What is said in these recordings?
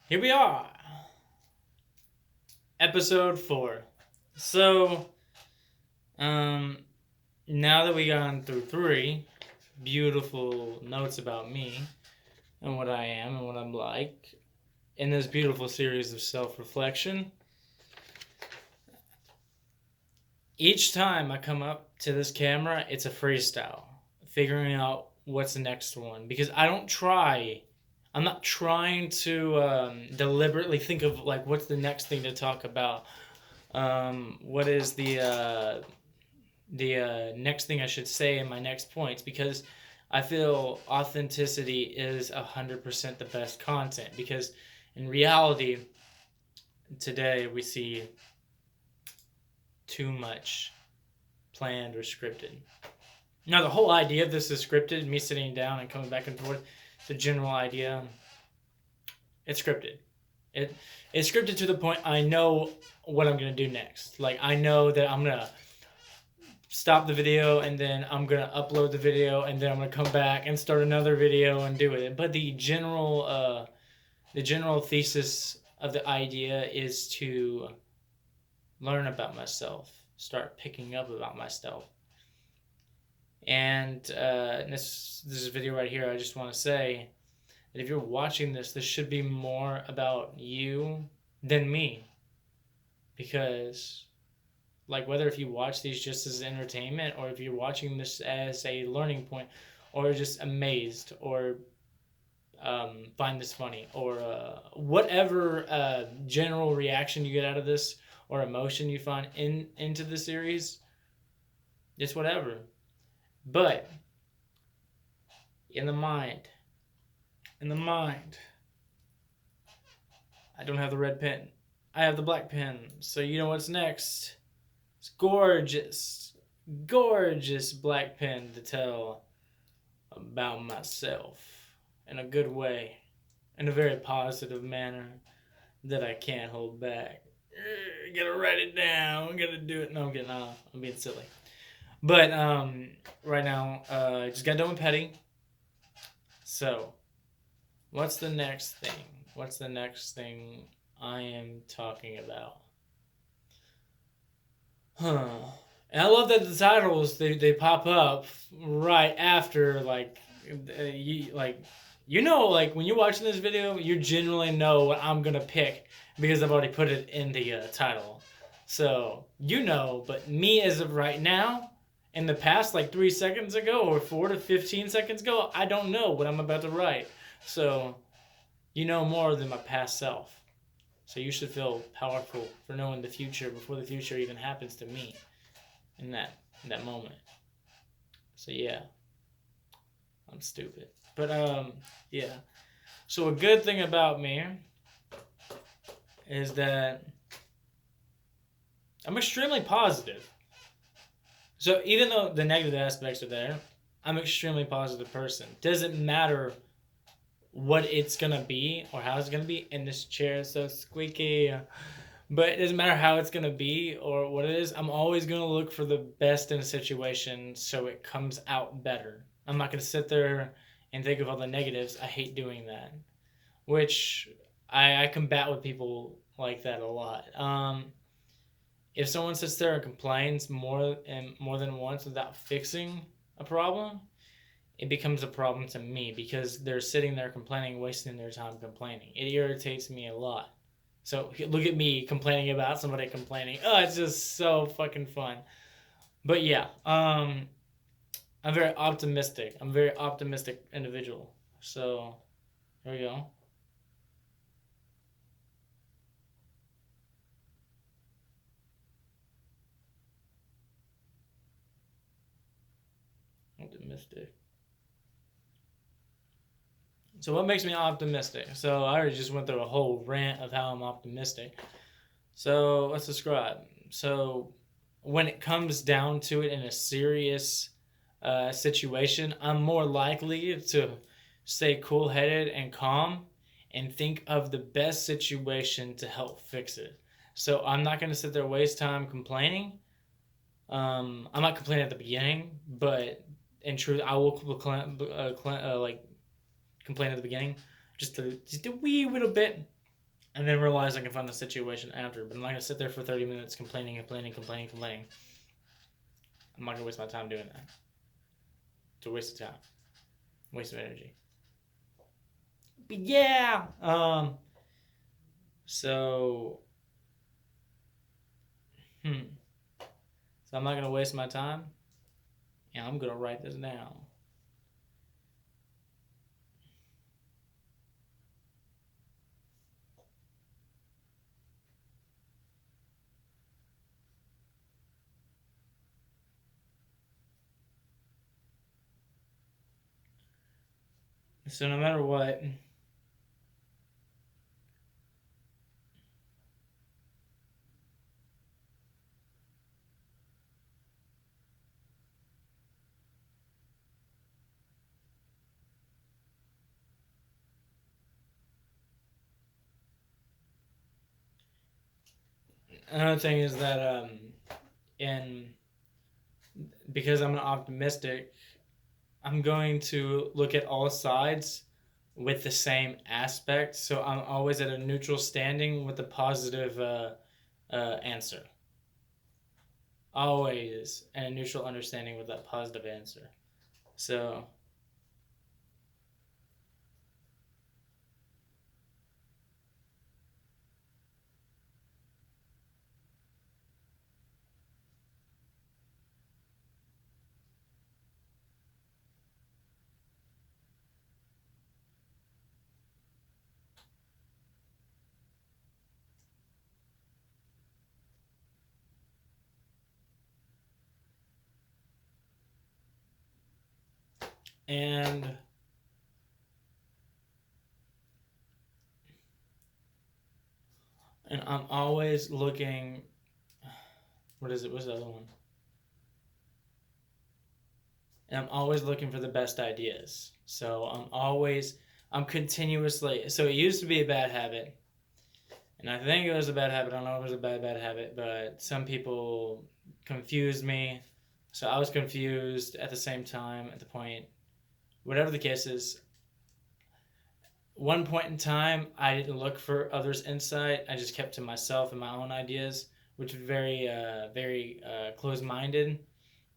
Here we are, Ep.4. So, um, now that we gone through three beautiful notes about me and what I am and what I'm like in this beautiful series of self-reflection, each time I come up to this camera, it's a freestyle, figuring out what's the next one because I don't try. I'm not trying to deliberately think of like what's the next thing to talk about. What is the next thing I should say in my next points because I feel authenticity is 100% the best content because in reality today we see too much planned or scripted. Now the whole idea of this is scripted, me sitting down and coming back and forth, the general idea, it's scripted. It it's scripted to the point I know what I'm gonna do next. Like I know that I'm gonna stop the video and then I'm gonna upload the video and then I'm gonna come back and start another video and do it. But the general thesis of the idea is to learn about myself, start picking up about myself. And this video right here, I just want to say that if you're watching this, this should be more about you than me, because like whether if you watch these just as entertainment or if you're watching this as a learning point or just amazed or find this funny or whatever general reaction you get out of this or emotion you find into the series, it's whatever. But in the mind, in the mind, I don't have the red pen. I have the black pen. So you know what's next? It's gorgeous, gorgeous black pen to tell about myself in a good way, in a very positive manner that I can't hold back. Gotta write it down. Gotta do it. No, I'm kidding. No, I'm being silly. But right now, I just got done with petting. So, what's the next thing? What's the next thing I am talking about? Huh. And I love that the titles they pop up right after like when you're watching this video, you generally know what I'm gonna pick because I've already put it in the title. So you know, but me as of right now, in the past like 3 seconds ago or 4 to 15 seconds ago, I don't know what I'm about to write. So you know more than my past self. So you should feel powerful for knowing the future before the future even happens to me in that moment. So yeah, I'm stupid. But yeah. So a good thing about me is that I'm extremely positive. So even though the negative aspects are there, I'm an extremely positive person. Doesn't matter what it's gonna be or how it's gonna be. And this chair is so squeaky. But it doesn't matter how it's gonna be or what it is. I'm always gonna look for the best in a situation so it comes out better. I'm not gonna sit there and think of all the negatives. I hate doing that, which I combat with people like that a lot. If someone sits there and complains more than once without fixing a problem, it becomes a problem to me because they're sitting there complaining, wasting their time complaining. It irritates me a lot. So look at me complaining about somebody complaining. Oh, it's just so fucking fun. But yeah, I'm very optimistic. I'm a very optimistic individual. So here we go. Optimistic. So what makes me optimistic? So I already just went through a whole rant of how I'm optimistic. So let's describe. So when it comes down to it in a serious situation, I'm more likely to stay cool headed and calm and think of the best situation to help fix it. So I'm not going to sit there and waste time complaining. I'm not complaining at the beginning, but in truth, I will like complain at the beginning, just a wee little bit, and then realize I can find the situation after. But I'm not gonna sit there for 30 minutes complaining. I'm not gonna waste my time doing that. It's a waste of time, waste of energy. But yeah, so so I'm not gonna waste my time, and I'm gonna write this down. So no matter what, another thing is that in because I'm an optimistic, I'm going to look at all sides with the same aspect. So I'm always at a neutral standing with a positive answer. Always at a neutral understanding with that positive answer. So and I'm always looking. What is it? What's the other one? And I'm always looking for the best ideas. So I'm continuously. So it used to be a bad habit, and I think it was a bad habit. I don't know if it was a bad habit, but some people confused me. So I was confused at the same time. At the point, whatever the case is, one point in time, I didn't look for others' insight. I just kept to myself and my own ideas, which was very closed-minded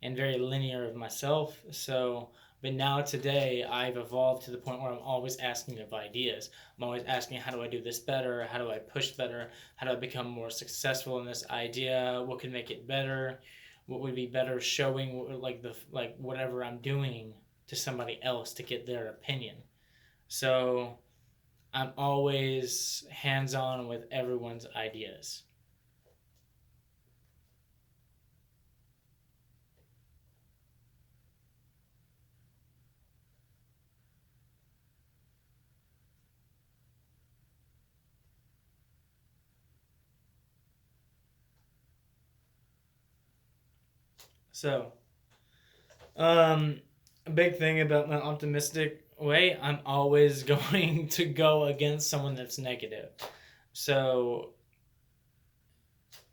and very linear of myself. So, but now today, I've evolved to the point where I'm always asking of ideas. I'm always asking, how do I do this better? How do I push better? How do I become more successful in this idea? What can make it better? What would be better showing like whatever I'm doing to somebody else to get their opinion. So I'm always hands on with everyone's ideas. So, a big thing about my optimistic way, I'm always going to go against someone that's negative. So,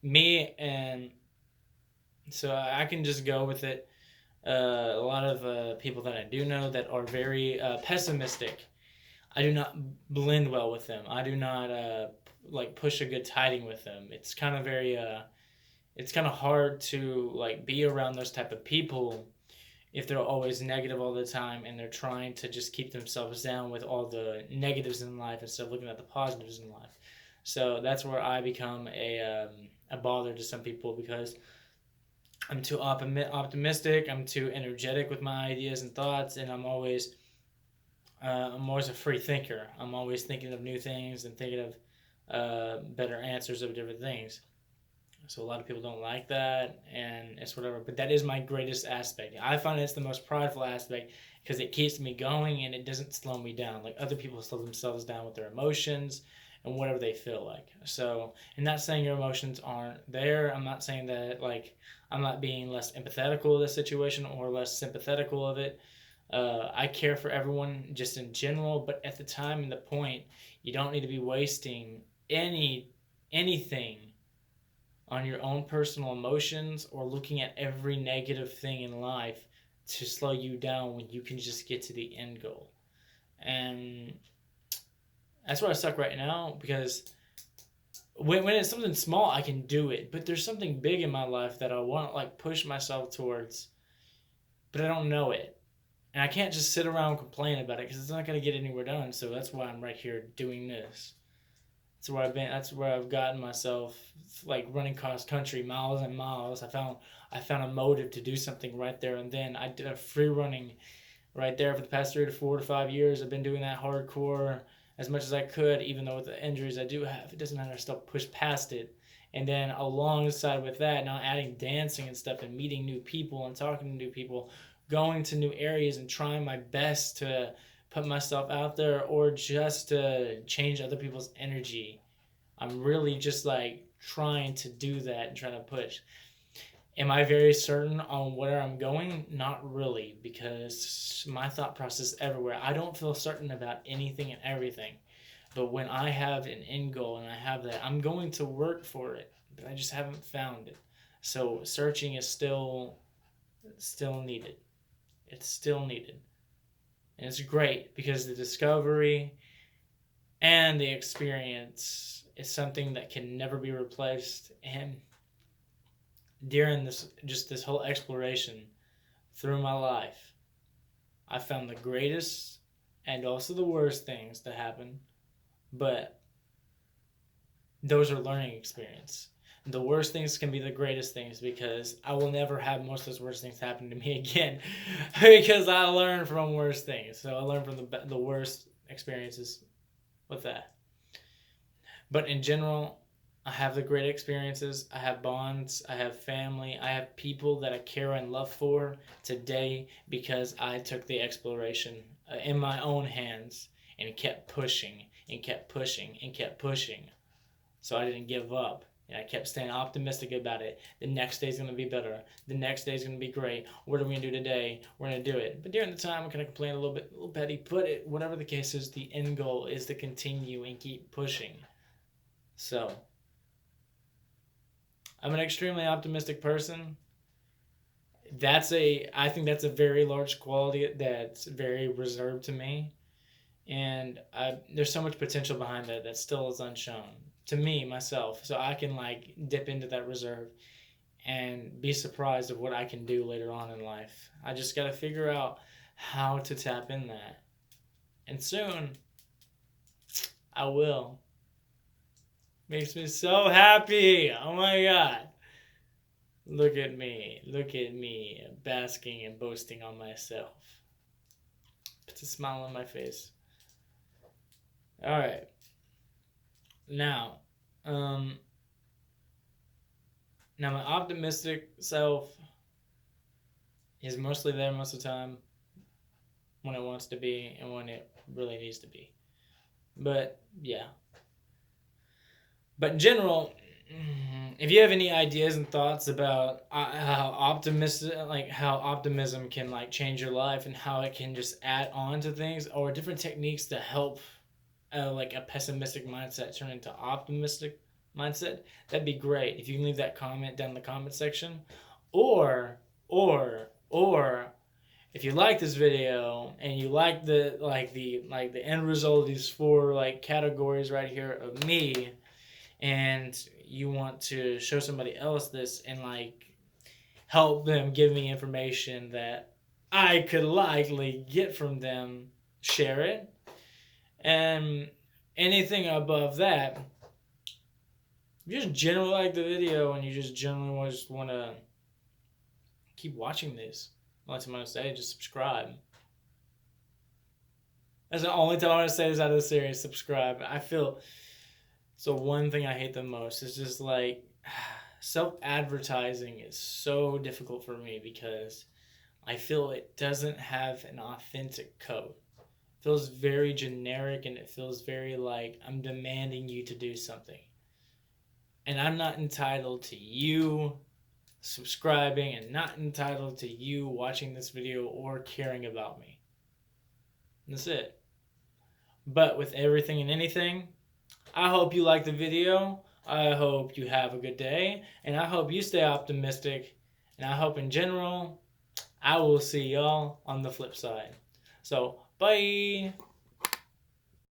me and so I can just go with it. A lot of people that I do know that are very pessimistic, I do not blend well with them. I do not like push a good tiding with them. It's kind of hard to like be around those type of people if they're always negative all the time and they're trying to just keep themselves down with all the negatives in life instead of looking at the positives in life. So that's where I become a bother to some people because I'm too optimistic. I'm too energetic with my ideas and thoughts, and I'm always a free thinker. I'm always thinking of new things and thinking of better answers of different things. So a lot of people don't like that, and it's whatever. But that is my greatest aspect. I find it's the most prideful aspect because it keeps me going and it doesn't slow me down. Like other people slow themselves down with their emotions and whatever they feel like. So, I'm not saying your emotions aren't there. I'm not saying that like I'm not being less empathetical of the situation or less sympathetical of it. I care for everyone just in general, but at the time and the point, you don't need to be wasting anything on your own personal emotions or looking at every negative thing in life to slow you down when you can just get to the end goal. And that's where I suck right now because when it's something small, I can do it. But there's something big in my life that I want to like push myself towards, but I don't know it. And I can't just sit around and complain about it because it's not going to get anywhere done. So that's why I'm right here doing this. That's where I've been. That's where I've gotten myself, like running cross country, miles and miles. I found a motive to do something right there and then. I did a free running right there for the past 3 to 4 to 5 years. I've been doing that hardcore as much as I could, even though with the injuries I do have, it doesn't matter. I still push past it. And then alongside with that, now adding dancing and stuff and meeting new people and talking to new people, going to new areas and trying my best to put myself out there or just to change other people's energy. I'm really just like trying to do that and trying to push. Am I very certain on where I'm going? Not really, because my thought process is everywhere. I don't feel certain about anything and everything. But when I have an end goal and I have that, I'm going to work for it, but I just haven't found it. So searching is still needed. It's still needed. And it's great because the discovery and the experience is something that can never be replaced. And during this whole exploration through my life, I found the greatest and also the worst things to happen, but those are learning experience. The worst things can be the greatest things because I will never have most of those worst things happen to me again because I learned from worst things. So I learned from the worst experiences with that. But in general, I have the great experiences. I have bonds. I have family. I have people that I care and love for today because I took the exploration in my own hands and kept pushing and kept pushing and kept pushing. So I didn't give up. And I kept staying optimistic about it. The next day's going to be better. The next day's going to be great. What are we going to do today? We're going to do it. But during the time, I'm going to complain a little petty. But whatever the case is, the end goal is to continue and keep pushing. So, I'm an extremely optimistic person. I think that's a very large quality that's very reserved to me. And there's so much potential behind that still is unshown to me myself, so I can like dip into that reserve and be surprised of what I can do later on in life. I just got to figure out how to tap in that, and soon I will. Makes me so happy. Oh my god, look at me basking and boasting on myself. Puts a smile on my face. All right. Now, my optimistic self is mostly there most of the time when it wants to be and when it really needs to be. But yeah. But in general, if you have any ideas and thoughts about how optimism can like change your life and how it can just add on to things or different techniques to help like a pessimistic mindset turn into optimistic mindset, that'd be great. If you can leave that comment down in the comment section, or if you like this video and you like the end result of these 4 like categories right here of me, and you want to show somebody else this and like help them give me information that I could likely get from them, share it. And anything above that, you just generally like the video and you just generally just want to keep watching this. That's what I'm going to say. Just subscribe. That's the only time I'm going to say this out of the series. Subscribe. I feel it's the one thing I hate the most. It's just like self-advertising is so difficult for me because I feel it doesn't have an authentic code. Feels very generic and it feels very like I'm demanding you to do something. And I'm not entitled to you subscribing and not entitled to you watching this video or caring about me. And that's it. But with everything and anything, I hope you like the video. I hope you have a good day. And I hope you stay optimistic. And I hope in general, I will see y'all on the flip side. So, bye.